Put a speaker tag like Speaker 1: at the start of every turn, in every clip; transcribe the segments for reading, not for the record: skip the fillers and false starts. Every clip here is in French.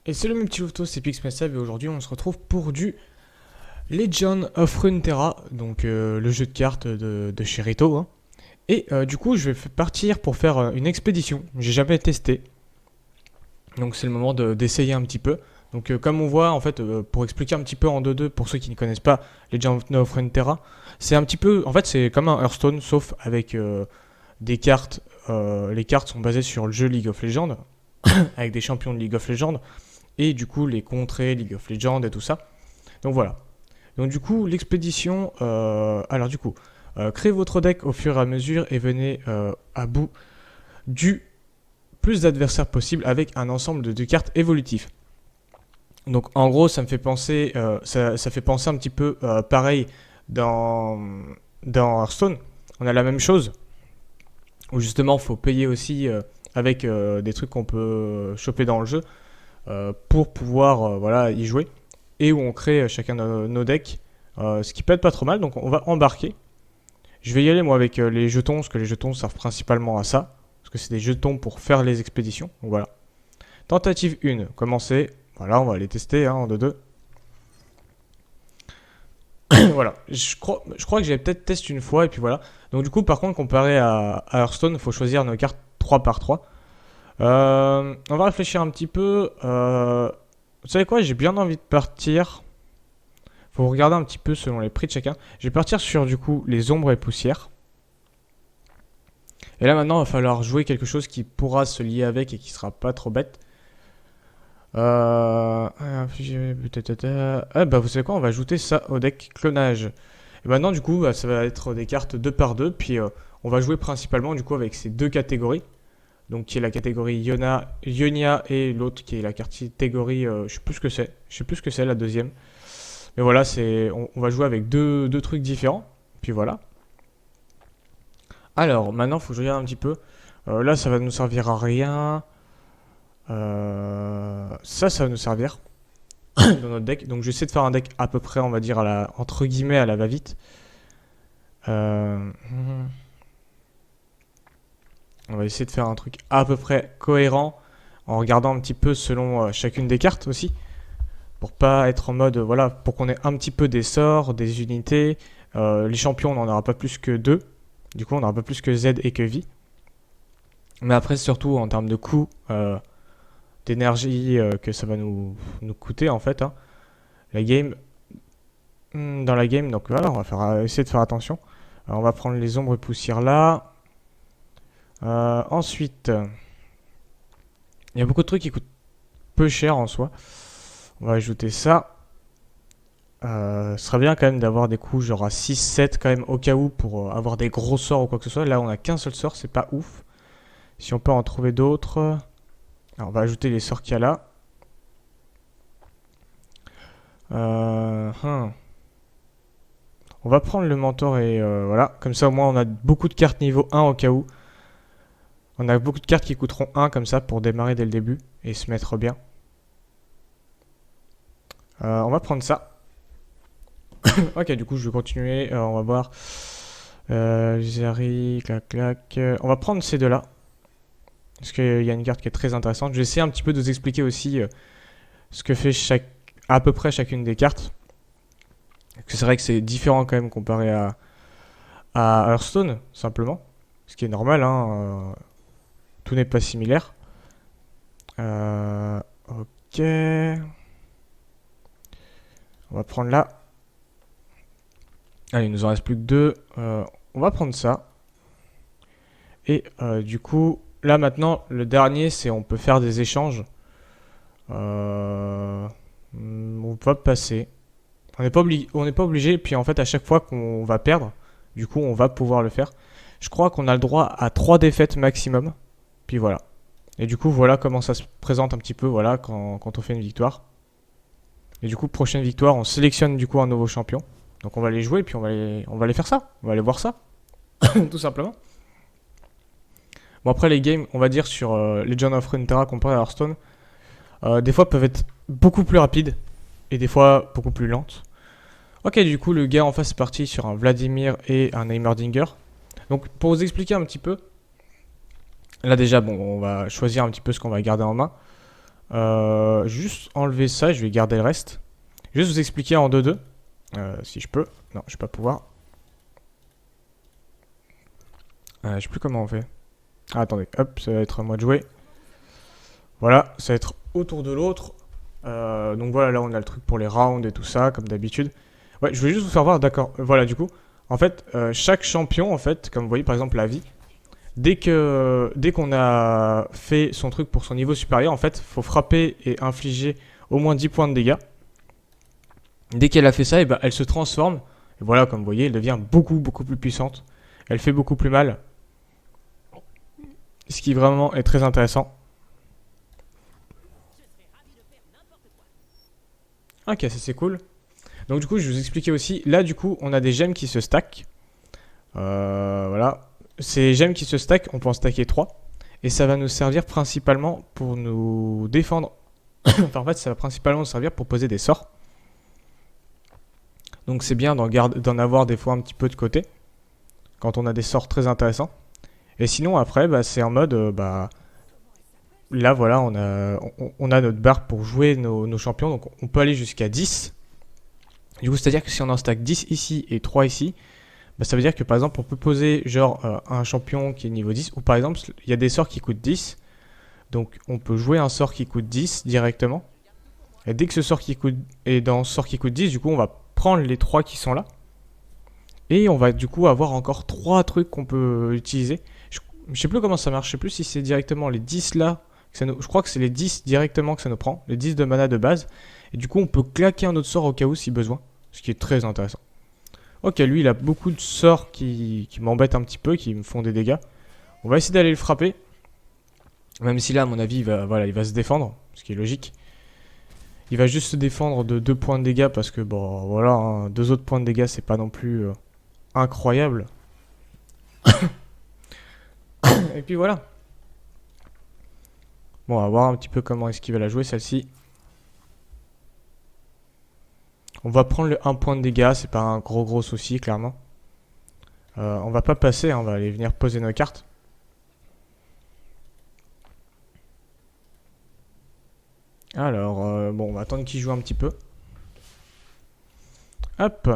Speaker 1: Et salut mes petits louveteaux, c'est Pixmestab et aujourd'hui on se retrouve pour du Legend of Runeterra, donc le jeu de cartes de chez Rito, hein. Et du coup je vais partir pour faire une expédition, j'ai jamais testé, donc c'est le moment d'essayer un petit peu. Donc comme on voit en fait, pour expliquer un petit peu en 2-2 pour ceux qui ne connaissent pas Legend of Runeterra, c'est un petit peu, en fait c'est comme un Hearthstone sauf avec des cartes, les cartes sont basées sur le jeu League of Legends, avec des champions de League of Legends, et du coup les contrées League of Legends et tout ça. Donc voilà. Donc du coup l'expédition, alors du coup, créez votre deck au fur et à mesure et venez à bout du plus d'adversaires possible avec un ensemble de cartes évolutives. Donc en gros ça me fait penser, ça fait penser un petit peu pareil dans Hearthstone. On a la même chose, où justement il faut payer aussi avec des trucs qu'on peut choper dans le jeu pour pouvoir voilà, y jouer, et où on crée chacun nos decks, ce qui peut être pas trop mal. Donc on va embarquer. Je vais y aller moi avec les jetons, parce que les jetons servent principalement à ça, parce que c'est des jetons pour faire les expéditions. Donc voilà. Tentative 1, commencer. Voilà, on va les tester hein, en 2-2. Voilà, je crois que j'ai peut-être testé une fois, et puis voilà. Donc du coup, par contre, comparé à Hearthstone, il faut choisir nos cartes 3 par 3. On va réfléchir un petit peu. Vous savez quoi, j'ai bien envie de partir. Faut regarder un petit peu selon les prix de chacun. Je vais partir sur du coup les ombres et poussières. Et là maintenant, il va falloir jouer quelque chose qui pourra se lier avec et qui sera pas trop bête. Ah bah vous savez quoi, on va ajouter ça au deck clonage. Et maintenant du coup, bah, ça va être des cartes 2 par 2. Puis on va jouer principalement du coup avec ces deux catégories. Donc qui est la catégorie Ionia et l'autre qui est la catégorie, je sais plus ce que c'est. Je sais plus ce que c'est la deuxième. Mais voilà, on va jouer avec deux trucs différents. Puis voilà. Alors maintenant, il faut que je regarde un petit peu. Là, ça va nous servir à rien. Ça va nous servir dans notre deck. Donc je vais essayer de faire un deck à peu près, on va dire, entre guillemets, à la va-vite. On va essayer de faire un truc à peu près cohérent en regardant un petit peu selon chacune des cartes aussi. Pour pas être en mode, voilà, pour qu'on ait un petit peu des sorts, des unités. Les champions, on n'en aura pas plus que 2. Du coup, on n'aura pas plus que Z et que V. Mais après, surtout en termes de coût, d'énergie que ça va nous coûter en fait. Hein. La game, dans la game, donc voilà, on va essayer de faire attention. Alors, on va prendre les ombres et poussières là. Ensuite, il y a beaucoup de trucs qui coûtent peu cher en soi. On va ajouter ça. Ce serait bien quand même d'avoir des coups genre à 6-7 quand même au cas où pour avoir des gros sorts ou quoi que ce soit. Là on a qu'un seul sort, c'est pas ouf. Si on peut en trouver d'autres. Alors on va ajouter les sorts qu'il y a là. On va prendre le mentor et voilà. Comme ça au moins on a beaucoup de cartes niveau 1 au cas où. On a beaucoup de cartes qui coûteront 1 comme ça pour démarrer dès le début et se mettre bien. On va prendre ça. Ok, du coup je vais continuer. On va voir. Zeri, clac clac. On va prendre ces deux là. Parce qu'il y a une carte qui est très intéressante. Je vais essayer un petit peu de vous expliquer aussi ce que fait à peu près chacune des cartes. Parce que c'est vrai que c'est différent quand même comparé à Hearthstone, simplement. Ce qui est normal, hein. Tout n'est pas similaire. Ok. On va prendre là. Allez, il nous en reste plus que 2. On va prendre ça. Et du coup, là maintenant, le dernier, c'est on peut faire des échanges. On va passer. On n'est pas obligé. Puis en fait, à chaque fois qu'on va perdre, du coup, on va pouvoir le faire. Je crois qu'on a le droit à 3 défaites maximum. Puis voilà. Et du coup, voilà comment ça se présente un petit peu, voilà, quand on fait une victoire. Et du coup, prochaine victoire, on sélectionne du coup un nouveau champion. Donc on va les jouer, puis on va aller faire ça. On va aller voir ça. Tout simplement. Bon, après les games, on va dire sur Legend of Runeterra comparé à Hearthstone, des fois peuvent être beaucoup plus rapides et des fois beaucoup plus lentes. Ok, du coup, le gars en face est parti sur un Vladimir et un Heimerdinger. Donc, pour vous expliquer un petit peu, là déjà, bon, on va choisir un petit peu ce qu'on va garder en main. Juste enlever ça, je vais garder le reste. Juste vous expliquer en 2-2, si je peux. Non, je vais pas pouvoir. Je sais plus comment on fait. Ah, attendez, hop, ça va être à moi de jouer. Voilà, ça va être autour de l'autre. Donc voilà, là on a le truc pour les rounds et tout ça, comme d'habitude. Ouais, je voulais juste vous faire voir, d'accord. Voilà, du coup, en fait, chaque champion, en fait, comme vous voyez par exemple la vie, dès qu'on a fait son truc pour son niveau supérieur, en fait, faut frapper et infliger au moins 10 points de dégâts. Dès qu'elle a fait ça, et ben, elle se transforme. Et voilà, comme vous voyez, elle devient beaucoup plus puissante. Elle fait beaucoup plus mal. Ce qui vraiment est très intéressant. Ok, ça c'est cool. Donc du coup, je vais vous expliquer aussi. Là, du coup, on a des gemmes qui se stackent. Voilà. Ces gemmes qui se stackent, on peut en stacker 3. Et ça va nous servir principalement pour nous défendre. Enfin, en fait, ça va principalement nous servir pour poser des sorts. Donc c'est bien d'en avoir des fois un petit peu de côté. Quand on a des sorts très intéressants. Et sinon, après, bah, c'est en mode... là, voilà, on a notre barre pour jouer nos champions. Donc on peut aller jusqu'à 10. Du coup, c'est-à-dire que si on en stack 10 ici et 3 ici, bah, ça veut dire que par exemple, on peut poser genre un champion qui est niveau 10. Ou par exemple, il y a des sorts qui coûtent 10. Donc on peut jouer un sort qui coûte 10 directement. Et dès que ce sort qui coûte... Et dans ce sort qui coûte 10, du coup, on va prendre les 3 qui sont là. Et on va du coup avoir encore 3 trucs qu'on peut utiliser. Je sais plus comment ça marche. Je sais plus si c'est directement les 10 là. Je crois que c'est les 10 directement que ça nous prend. Les 10 de mana de base. Et du coup, on peut claquer un autre sort au cas où si besoin. Ce qui est très intéressant. Ok, lui, il a beaucoup de sorts qui m'embêtent un petit peu, qui me font des dégâts. On va essayer d'aller le frapper. Même si là, à mon avis, il va se défendre. Ce qui est logique. Il va juste se défendre de 2 points de dégâts parce que, bon, voilà, hein, 2 autres points de dégâts, c'est pas non plus incroyable. Et puis voilà. Bon, on va voir un petit peu comment est-ce qu'il va la jouer, celle-ci. On va prendre le 1 point de dégâts, c'est pas un gros souci, clairement. On va pas passer, hein, on va aller venir poser nos cartes. Alors, bon, on va attendre qu'il joue un petit peu. Hop.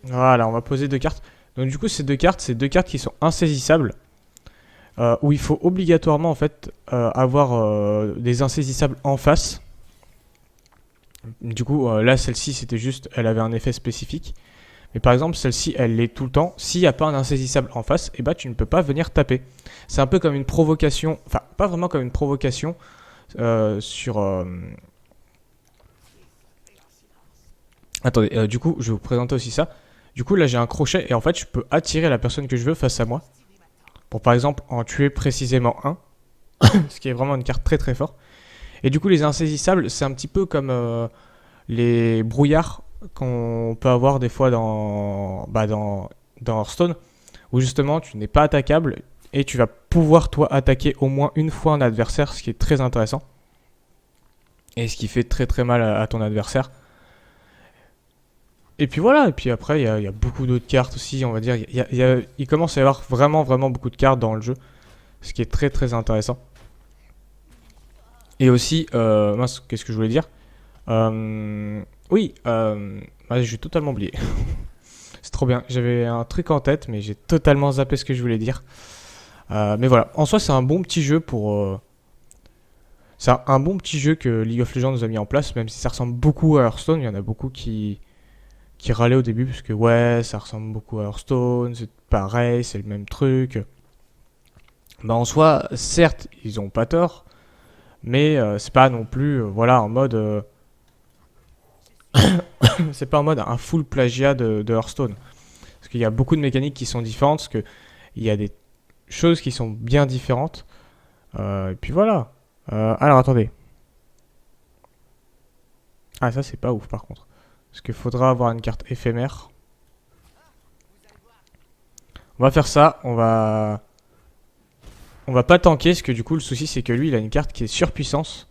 Speaker 1: Voilà, on va poser 2 cartes. Donc du coup, ces 2 cartes, c'est 2 cartes qui sont insaisissables. Où il faut obligatoirement, en fait, avoir des insaisissables en face. Du coup, là, celle-ci, c'était juste, elle avait un effet spécifique. Mais par exemple, celle-ci, elle l'est tout le temps. S'il n'y a pas un insaisissable en face, et bah tu ne peux pas venir taper. C'est un peu comme une provocation, enfin, pas vraiment comme une provocation sur... Attendez, du coup, je vais vous présenter aussi ça. Du coup, là, j'ai un crochet et en fait, je peux attirer la personne que je veux face à moi. Pour par exemple en tuer précisément un. Ce qui est vraiment une carte très forte. Et du coup, les insaisissables, c'est un petit peu comme les brouillards qu'on peut avoir des fois dans Hearthstone, où justement tu n'es pas attaquable et tu vas pouvoir toi attaquer au moins une fois un adversaire, ce qui est très intéressant. Et ce qui fait très mal à ton adversaire. Et puis voilà, et puis après il y a beaucoup d'autres cartes aussi, on va dire. Il commence à y avoir vraiment beaucoup de cartes dans le jeu, ce qui est très intéressant. Et aussi, mince, qu'est-ce que je voulais dire Oui, j'ai totalement oublié. C'est trop bien. J'avais un truc en tête, mais j'ai totalement zappé ce que je voulais dire. Mais voilà, en soi, c'est un bon petit jeu pour. C'est un bon petit jeu que League of Legends nous a mis en place, même si ça ressemble beaucoup à Hearthstone. Il y en a beaucoup qui râlaient au début, parce que ouais, ça ressemble beaucoup à Hearthstone, c'est pareil, c'est le même truc. Bah en soi, certes, ils ont pas tort, mais c'est pas non plus, voilà, en mode. C'est pas en mode un full plagiat de Hearthstone. Parce qu'il y a beaucoup de mécaniques qui sont différentes, parce qu'il y a des choses qui sont bien différentes. Et puis voilà. Alors attendez. Ah, ça c'est pas ouf par contre. Parce qu'il faudra avoir une carte éphémère. On va faire ça. On va pas tanker, parce que du coup le souci c'est que lui il a une carte qui est surpuissance.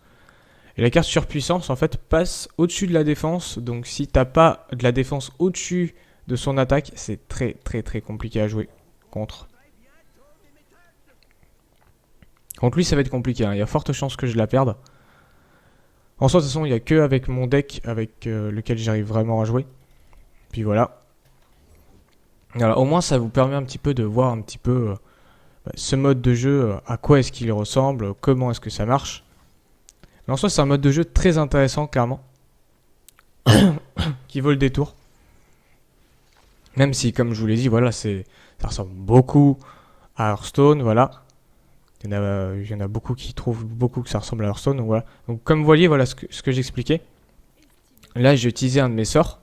Speaker 1: Et la carte surpuissance, en fait, passe au-dessus de la défense. Donc si t'as pas de la défense au-dessus de son attaque, c'est très très très compliqué à jouer contre. Contre lui, ça va être compliqué, hein. Il y a forte chance que je la perde. En soi, de toute façon, il n'y a que avec mon deck avec lequel j'arrive vraiment à jouer. Puis voilà. Voilà. Au moins, ça vous permet un petit peu de voir un petit peu ce mode de jeu, à quoi est-ce qu'il ressemble, comment est-ce que ça marche. Mais en soi, c'est un mode de jeu très intéressant, clairement. Qui vaut le détour. Même si, comme je vous l'ai dit, voilà, ça ressemble beaucoup à Hearthstone, voilà. Il y en a beaucoup qui trouvent beaucoup que ça ressemble à Hearthstone, donc voilà. Donc comme vous voyez, voilà ce que j'expliquais. Là, j'ai utilisé un de mes sorts.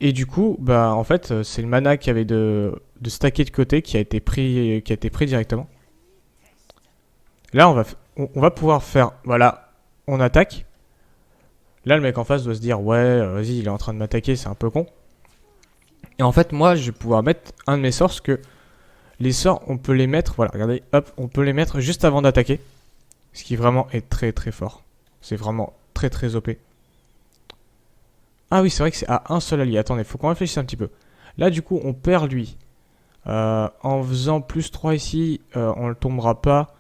Speaker 1: Et du coup, bah en fait, c'est le mana qui avait de stacker de côté qui a été pris directement. Là, on va pouvoir faire, voilà, on attaque. Là, le mec en face doit se dire, ouais, vas-y, il est en train de m'attaquer, c'est un peu con. Et en fait, moi, je vais pouvoir mettre un de mes sorts, parce que les sorts, on peut les mettre, voilà, regardez, hop, on peut les mettre juste avant d'attaquer. Ce qui vraiment est très très fort. C'est vraiment très très OP. Ah oui, c'est vrai que c'est à un seul allié. Attendez, faut qu'on réfléchisse un petit peu. Là, du coup, on perd lui. En faisant plus 3 ici, on ne tombera pas.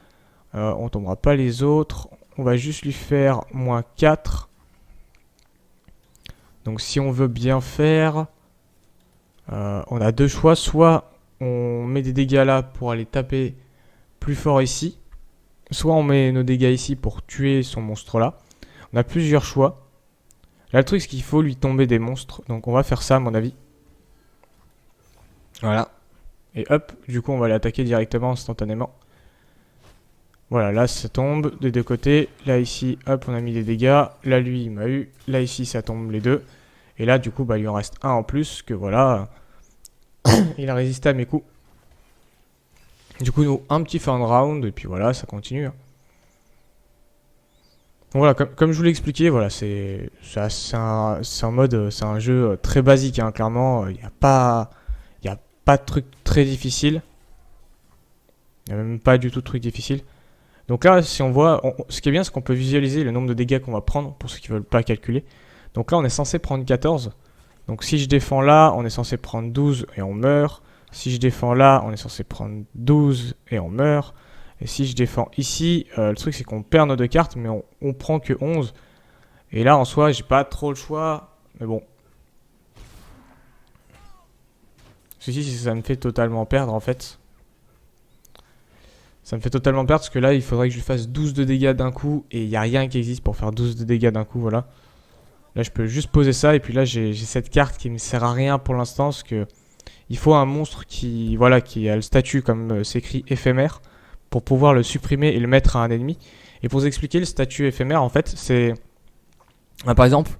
Speaker 1: On tombera pas les autres. On va juste lui faire moins 4. Donc si on veut bien faire, on a deux choix. Soit on met des dégâts là pour aller taper plus fort ici. Soit on met nos dégâts ici pour tuer son monstre là. On a plusieurs choix. Là le truc c'est qu'il faut lui tomber des monstres. Donc on va faire ça à mon avis. Voilà. Et hop, du coup on va l'attaquer directement instantanément. Voilà, là ça tombe des deux côtés. Là ici, hop, on a mis des dégâts. Là lui il m'a eu. Là ici ça tombe les deux. Et là du coup bah il en reste un en plus que voilà. Il a résisté à mes coups. Du coup nous un petit fin de round et puis voilà ça continue. Hein. Donc voilà, comme je vous l'ai expliqué, voilà, c'est un mode, c'est un jeu très basique, hein, clairement. Il n'y a pas de truc très difficile. Il n'y a même pas du tout de truc difficile. Donc là, si on voit, ce qui est bien, c'est qu'on peut visualiser le nombre de dégâts qu'on va prendre, pour ceux qui ne veulent pas calculer. Donc là, on est censé prendre 14. Donc si je défends là, on est censé prendre 12 et on meurt. Si je défends là, on est censé prendre 12 et on meurt. Et si je défends ici, le truc c'est qu'on perd nos deux cartes, mais on prend que 11. Et là, en soi, j'ai pas trop le choix. Mais bon. Ceci, ça me fait totalement perdre, en fait. Ça me fait totalement perdre, parce que là, il faudrait que je fasse 12 de dégâts d'un coup. Et il n'y a rien qui existe pour faire 12 de dégâts d'un coup, voilà. Là, je peux juste poser ça. Et puis là, j'ai cette carte qui ne me sert à rien pour l'instant, parce que il faut un monstre qui, voilà, qui a le statut, comme c'est écrit, éphémère, pour pouvoir le supprimer et le mettre à un ennemi. Et pour vous expliquer, le statut éphémère, en fait, c'est... par exemple,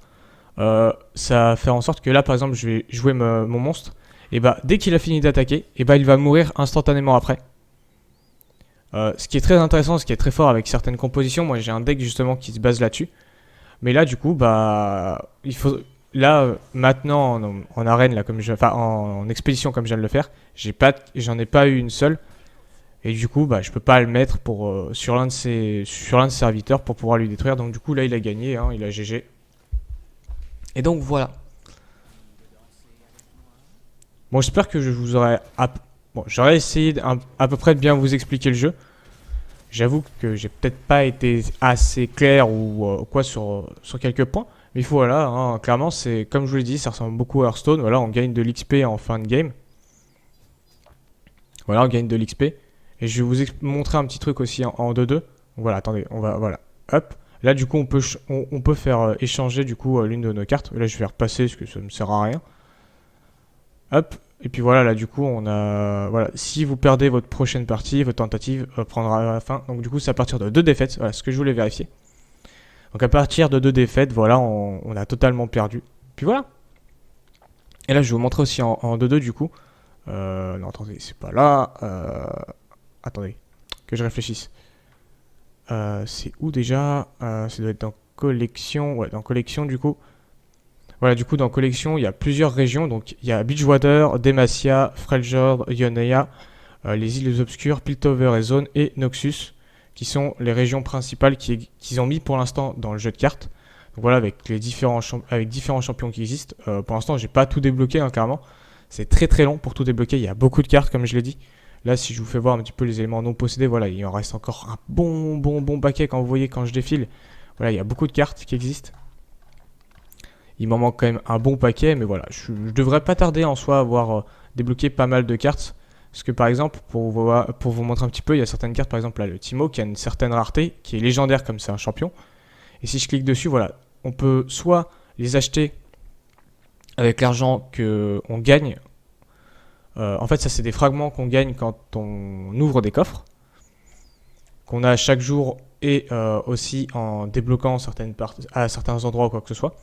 Speaker 1: ça va faire en sorte que là, par exemple, je vais jouer mon monstre. Et bah, dès qu'il a fini d'attaquer, et bah, il va mourir instantanément après. Ce qui est très intéressant, ce qui est très fort avec certaines compositions. Moi, j'ai un deck, justement, qui se base là-dessus. Mais là, du coup, bah... il faut... Là, maintenant, en arène, là, en expédition, comme je viens de le faire, j'en ai pas eu une seule. Et du coup, bah, je peux pas le mettre sur l'un de ses serviteurs pour pouvoir lui détruire. Donc du coup, là, il a gagné, hein, il a GG. Et donc voilà. Bon, j'espère que je vous aurai... Bon, j'aurais essayé à peu près de bien vous expliquer le jeu. J'avoue que j'ai peut-être pas été assez clair ou quoi sur quelques points. Mais il faut, voilà, hein, clairement, c'est comme je vous l'ai dit, ça ressemble beaucoup à Hearthstone. Voilà, on gagne de l'XP en fin de game. Voilà, on gagne de l'XP. Et je vais vous montrer un petit truc aussi en 2-2. Voilà, attendez, voilà, hop. Là, du coup, on peut faire échanger, du coup, l'une de nos cartes. Là, je vais repasser, parce que ça ne me sert à rien. Hop, et puis voilà, là, du coup, on a... Voilà, si vous perdez votre prochaine partie, votre tentative prendra fin. Donc, du coup, c'est à partir de 2 défaites. Voilà, ce que je voulais vérifier. Donc, à partir de 2 défaites, voilà, on a totalement perdu. Puis voilà. Et là, je vais vous montrer aussi en 2-2, du coup. Non, attendez, c'est pas là. Attendez, que je réfléchisse. C'est où déjà ça doit être dans collection. Ouais, dans collection du coup. Voilà, du coup, dans collection, il y a plusieurs régions. Donc, il y a Beachwater, Demacia, Freljord, Ionia, les îles obscures, Piltover et Zone et Noxus qui sont les régions principales qu'ils ont mis pour l'instant dans le jeu de cartes. Donc voilà, avec différents champions qui existent. Pour l'instant, j'ai pas tout débloqué, hein, clairement. C'est très très long pour tout débloquer. Il y a beaucoup de cartes, comme je l'ai dit. Là, si je vous fais voir un petit peu les éléments non possédés, voilà, il en reste encore un bon paquet quand vous voyez quand je défile. Voilà, il y a beaucoup de cartes qui existent. Il m'en manque quand même un bon paquet, mais voilà, je devrais pas tarder en soi à avoir débloqué pas mal de cartes. Parce que par exemple, pour vous montrer un petit peu, il y a certaines cartes, par exemple là, le Timo, qui a une certaine rareté, qui est légendaire comme c'est un champion. Et si je clique dessus, voilà, on peut soit les acheter avec l'argent qu'on gagne. En fait, ça c'est des fragments qu'on gagne quand on ouvre des coffres, qu'on a chaque jour et aussi en débloquant à certains endroits ou quoi que ce soit.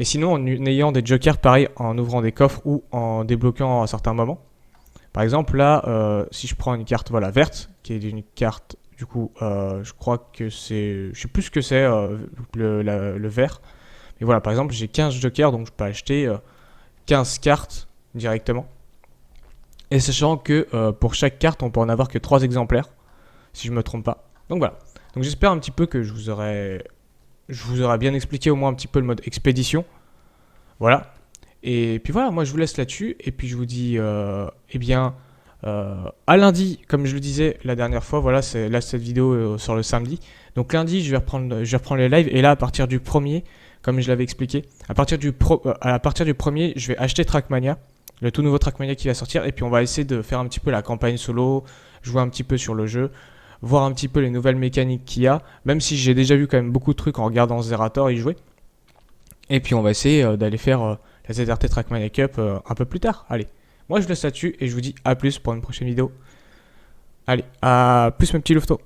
Speaker 1: Et sinon, en ayant des jokers pareil en ouvrant des coffres ou en débloquant à certains moments. Par exemple, là, si je prends une carte voilà, verte, qui est une carte, du coup, je crois que c'est... Je sais plus ce que c'est, le vert. Mais voilà, par exemple, j'ai 15 jokers, donc je peux acheter 15 cartes directement. Et sachant que pour chaque carte, on peut en avoir que 3 exemplaires, si je ne me trompe pas. Donc voilà. Donc j'espère un petit peu que je vous aurai bien expliqué au moins un petit peu le mode expédition. Voilà. Et puis voilà, moi je vous laisse là-dessus. Et puis je vous dis, à lundi, comme je le disais la dernière fois, voilà, c'est là cette vidéo sur le samedi. Donc lundi, je vais reprendre les lives. Et là, à partir du 1er, comme je l'avais expliqué, à partir du 1er, je vais acheter Trackmania, le tout nouveau Trackmania qui va sortir. Et puis on va essayer de faire un petit peu la campagne solo, jouer un petit peu sur le jeu, voir un petit peu les nouvelles mécaniques qu'il y a, même si j'ai déjà vu quand même beaucoup de trucs en regardant Zerator y jouer. Et puis on va essayer d'aller faire la ZRT Trackmania Cup un peu plus tard. Allez, moi je vous laisse là-dessus et je vous dis à plus pour une prochaine vidéo. Allez, à plus mes petits louveteaux.